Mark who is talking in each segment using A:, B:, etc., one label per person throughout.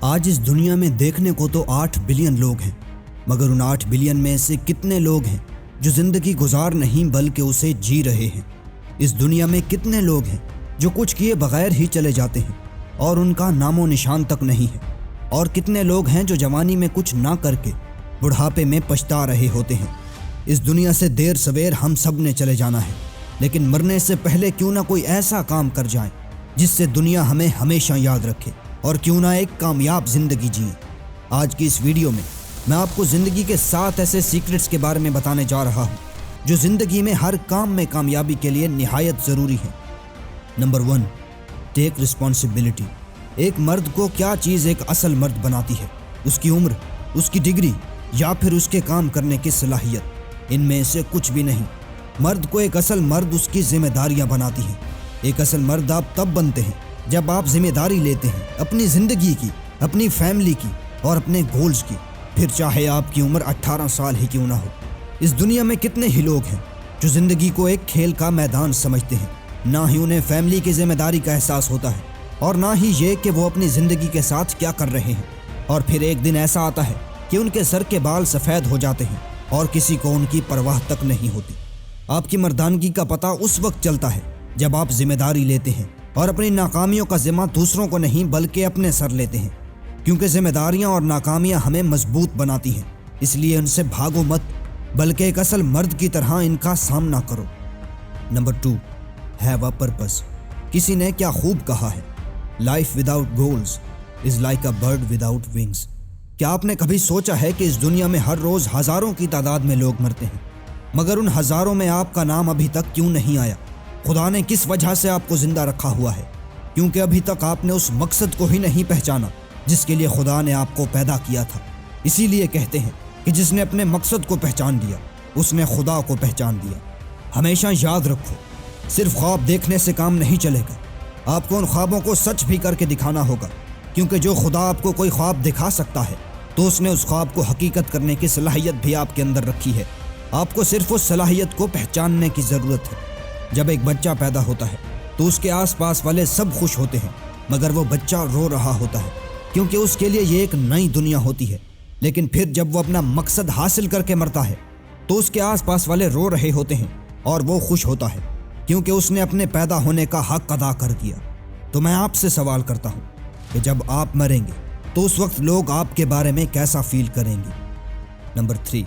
A: آج اس دنیا میں دیکھنے کو تو 8 بلین لوگ ہیں، مگر ان 8 بلین میں سے کتنے لوگ ہیں جو زندگی گزار نہیں بلکہ اسے جی رہے ہیں؟ اس دنیا میں کتنے لوگ ہیں جو کچھ کیے بغیر ہی چلے جاتے ہیں اور ان کا نام و نشان تک نہیں ہے؟ اور کتنے لوگ ہیں جو جوانی میں کچھ نہ کر کے بڑھاپے میں پچھتا رہے ہوتے ہیں؟ اس دنیا سے دیر سویر ہم سب نے چلے جانا ہے، لیکن مرنے سے پہلے کیوں نہ کوئی ایسا کام کر جائیں جس سے دنیا ہمیں ہمیشہ یاد رکھے، اور کیوں نہ ایک کامیاب زندگی جئیں۔ آج کی اس ویڈیو میں آپ کو زندگی کے 7 ایسے سیکرٹس کے بارے میں بتانے جا رہا ہوں جو زندگی میں ہر کام میں کامیابی کے لیے نہایت ضروری ہیں۔ Number 1، take responsibility. ایک مرد کو کیا چیز ایک اصل مرد بناتی ہے؟ اس کی عمر، اس کی ڈگری، یا پھر اس کے کام کرنے کی صلاحیت؟ ان میں سے کچھ بھی نہیں۔ مرد کو ایک اصل مرد اس کی ذمہ داریاں بناتی ہیں۔ ایک اصل مرد آپ تب بنتے ہیں جب آپ ذمہ داری لیتے ہیں اپنی زندگی کی، اپنی فیملی کی اور اپنے گولز کی، پھر چاہے آپ کی عمر 18 سال ہی کیوں نہ ہو۔ اس دنیا میں کتنے ہی لوگ ہیں جو زندگی کو ایک کھیل کا میدان سمجھتے ہیں، نہ ہی انہیں فیملی کی ذمہ داری کا احساس ہوتا ہے اور نہ ہی یہ کہ وہ اپنی زندگی کے ساتھ کیا کر رہے ہیں، اور پھر ایک دن ایسا آتا ہے کہ ان کے سر کے بال سفید ہو جاتے ہیں اور کسی کو ان کی پرواہ تک نہیں ہوتی۔ آپ کی مردانگی کا پتہ اس وقت چلتا ہے جب آپ ذمہ داری لیتے ہیں اور اپنی ناکامیوں کا ذمہ دوسروں کو نہیں بلکہ اپنے سر لیتے ہیں، کیونکہ ذمہ داریاں اور ناکامیاں ہمیں مضبوط بناتی ہیں۔ اس لیے ان سے بھاگو مت، بلکہ ایک اصل مرد کی طرح ان کا سامنا کرو۔ Number 2، have a purpose. کسی نے کیا خوب کہا ہے، life without goals is like a bird without wings. کیا آپ نے کبھی سوچا ہے کہ اس دنیا میں ہر روز ہزاروں کی تعداد میں لوگ مرتے ہیں، مگر ان ہزاروں میں آپ کا نام ابھی تک کیوں نہیں آیا؟ خدا نے کس وجہ سے آپ کو زندہ رکھا ہوا ہے؟ کیونکہ ابھی تک آپ نے اس مقصد کو ہی نہیں پہچانا جس کے لیے خدا نے آپ کو پیدا کیا تھا۔ اسی لیے کہتے ہیں کہ جس نے اپنے مقصد کو پہچان لیا اس نے خدا کو پہچان لیا۔ ہمیشہ یاد رکھو، صرف خواب دیکھنے سے کام نہیں چلے گا، آپ کو ان خوابوں کو سچ بھی کر کے دکھانا ہوگا، کیونکہ جو خدا آپ کو کوئی خواب دکھا سکتا ہے تو اس نے اس خواب کو حقیقت کرنے کی صلاحیت بھی آپ کے اندر رکھی ہے۔ آپ کو صرف اس صلاحیت کو پہچاننے کی ضرورت ہے۔ جب ایک بچہ پیدا ہوتا ہے تو اس کے آس پاس والے سب خوش ہوتے ہیں، مگر وہ بچہ رو رہا ہوتا ہے کیونکہ اس کے لیے یہ ایک نئی دنیا ہوتی ہے۔ لیکن پھر جب وہ اپنا مقصد حاصل کر کے مرتا ہے تو اس کے آس پاس والے رو رہے ہوتے ہیں اور وہ خوش ہوتا ہے کیونکہ اس نے اپنے پیدا ہونے کا حق ادا کر دیا۔ تو میں آپ سے سوال کرتا ہوں کہ جب آپ مریں گے تو اس وقت لوگ آپ کے بارے میں کیسا فیل کریں گے؟ Number 3،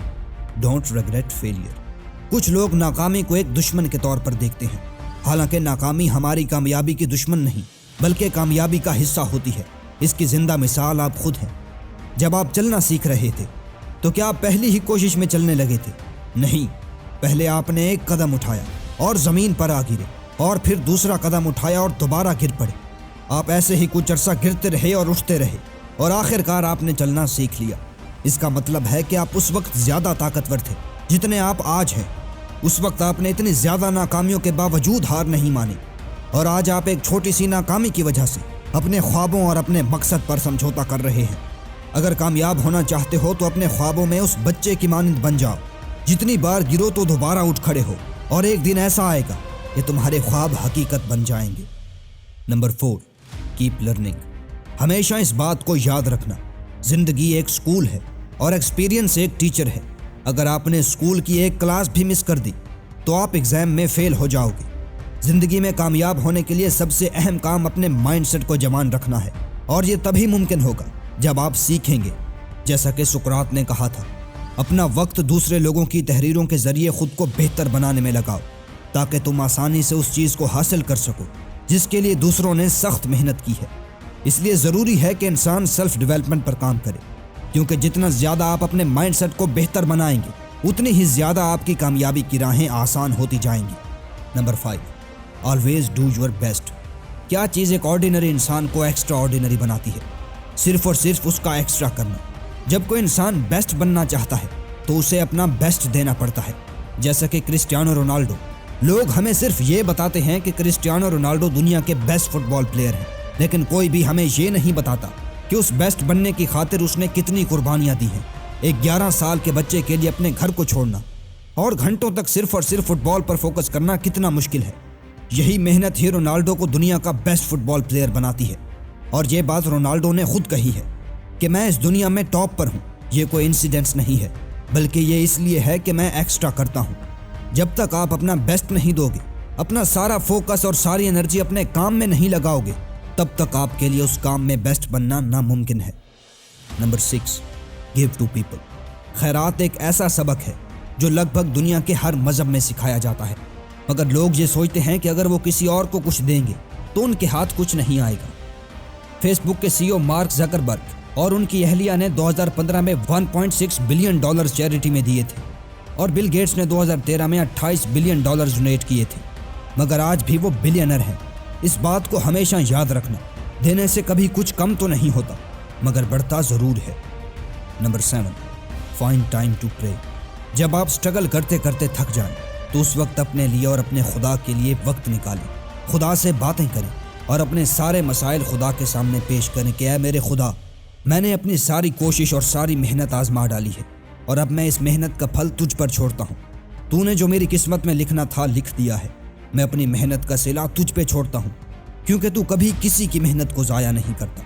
A: don't regret failure. کچھ لوگ ناکامی کو ایک دشمن کے طور پر دیکھتے ہیں، حالانکہ ناکامی ہماری کامیابی کی دشمن نہیں بلکہ کامیابی کا حصہ ہوتی ہے۔ اس کی زندہ مثال آپ خود ہیں۔ جب آپ چلنا سیکھ رہے تھے تو کیا آپ پہلی ہی کوشش میں چلنے لگے تھے؟ نہیں، پہلے آپ نے ایک قدم اٹھایا اور زمین پر آ گرے، اور پھر دوسرا قدم اٹھایا اور دوبارہ گر پڑے۔ آپ ایسے ہی کچھ عرصہ گرتے رہے اور اٹھتے رہے اور آخرکار آپ نے چلنا سیکھ لیا۔ اس کا مطلب ہے کہ آپ اس وقت زیادہ طاقتور تھے جتنے آپ آج ہیں۔ اس وقت آپ نے اتنی زیادہ ناکامیوں کے باوجود ہار نہیں مانی، اور آج آپ ایک چھوٹی سی ناکامی کی وجہ سے اپنے خوابوں اور اپنے مقصد پر سمجھوتا کر رہے ہیں۔ اگر کامیاب ہونا چاہتے ہو تو اپنے خوابوں میں اس بچے کی مانند بن جاؤ، جتنی بار گرو تو دوبارہ اٹھ کھڑے ہو، اور ایک دن ایسا آئے گا کہ تمہارے خواب حقیقت بن جائیں گے۔ Number 4، keep learning. ہمیشہ اس بات کو یاد رکھنا، زندگی ایک سکول ہے اور ایکسپیرینس ایک ٹیچر ہے۔ اگر آپ نے اسکول کی ایک کلاس بھی مس کر دی تو آپ ایگزام میں فیل ہو جاؤ گے۔ زندگی میں کامیاب ہونے کے لیے سب سے اہم کام اپنے مائنڈ سیٹ کو جوان رکھنا ہے، اور یہ تبھی ممکن ہوگا جب آپ سیکھیں گے۔ جیسا کہ سقراط نے کہا تھا، اپنا وقت دوسرے لوگوں کی تحریروں کے ذریعے خود کو بہتر بنانے میں لگاؤ، تاکہ تم آسانی سے اس چیز کو حاصل کر سکو جس کے لیے دوسروں نے سخت محنت کی ہے۔ اس لیے ضروری ہے کہ انسان سیلف ڈیولپمنٹ پر کام کرے، کیونکہ جتنا زیادہ آپ اپنے مائنڈ سیٹ کو بہتر بنائیں گے اتنی ہی زیادہ آپ کی کامیابی کی راہیں آسان ہوتی جائیں گی۔ Number 5، always do your best. کیا چیز ایک آرڈینری انسان کو ایکسٹرا آرڈینری بناتی ہے؟ صرف اور صرف اس کا ایکسٹرا کرنا۔ جب کوئی انسان بیسٹ بننا چاہتا ہے تو اسے اپنا بیسٹ دینا پڑتا ہے، جیسا کہ کرسٹیانو رونالڈو۔ لوگ ہمیں صرف یہ بتاتے ہیں کہ کرسٹیانو رونالڈو دنیا کے بیسٹ فٹ بال پلیئر ہیں، لیکن کوئی بھی ہمیں یہ نہیں بتاتا کہ اس بیسٹ بننے کی خاطر اس نے کتنی قربانیاں دی ہیں۔ ایک 11 سال کے بچے کے لیے اپنے گھر کو چھوڑنا اور گھنٹوں تک صرف اور صرف فٹ بال پر فوکس کرنا کتنا مشکل ہے۔ یہی محنت ہی رونالڈو کو دنیا کا بیسٹ فٹ بال پلیئر بناتی ہے، اور یہ بات رونالڈو نے خود کہی ہے کہ میں اس دنیا میں ٹاپ پر ہوں یہ کوئی انسیڈنس نہیں ہے، بلکہ یہ اس لیے ہے کہ میں ایکسٹرا کرتا ہوں۔ جب تک آپ اپنا بیسٹ نہیں دو گے، اپنا سارا فوکس اور ساری انرجی اپنے کام میں نہیں لگاؤ گے، تب تک آپ کے لیے اس کام میں بیسٹ بننا ناممکن ہے۔ Number 6، give to people. خیرات ایک ایسا سبق ہے جو لگ بھگ دنیا کے ہر مذہب میں سکھایا جاتا ہے، مگر لوگ یہ سوچتے ہیں کہ اگر وہ کسی اور کو کچھ دیں گے تو ان کے ہاتھ کچھ نہیں آئے گا۔ فیس بک کے CEO مارک زکربرگ اور ان کی اہلیہ نے 2015 میں $1.6 بلین چیریٹی میں دیے تھے، اور بل گیٹس نے 2013 میں $28 بلین ڈونیٹ کیے تھے، مگر آج بھی وہ بلینر ہیں۔ اس بات کو ہمیشہ یاد رکھنا، دینے سے کبھی کچھ کم تو نہیں ہوتا، مگر بڑھتا ضرور ہے۔ Number 7، find time to pray. جب آپ سٹرگل کرتے کرتے تھک جائیں تو اس وقت اپنے لیے اور اپنے خدا کے لیے وقت نکالیں، خدا سے باتیں کریں اور اپنے سارے مسائل خدا کے سامنے پیش کریں کہ اے میرے خدا، میں نے اپنی ساری کوشش اور ساری محنت آزما ڈالی ہے، اور اب میں اس محنت کا پھل تجھ پر چھوڑتا ہوں۔ تو نے جو میری قسمت میں لکھنا تھا لکھ دیا ہے، میں اپنی محنت کا صلہ تجھ پہ چھوڑتا ہوں، کیونکہ تو کبھی کسی کی محنت کو ضائع نہیں کرتا۔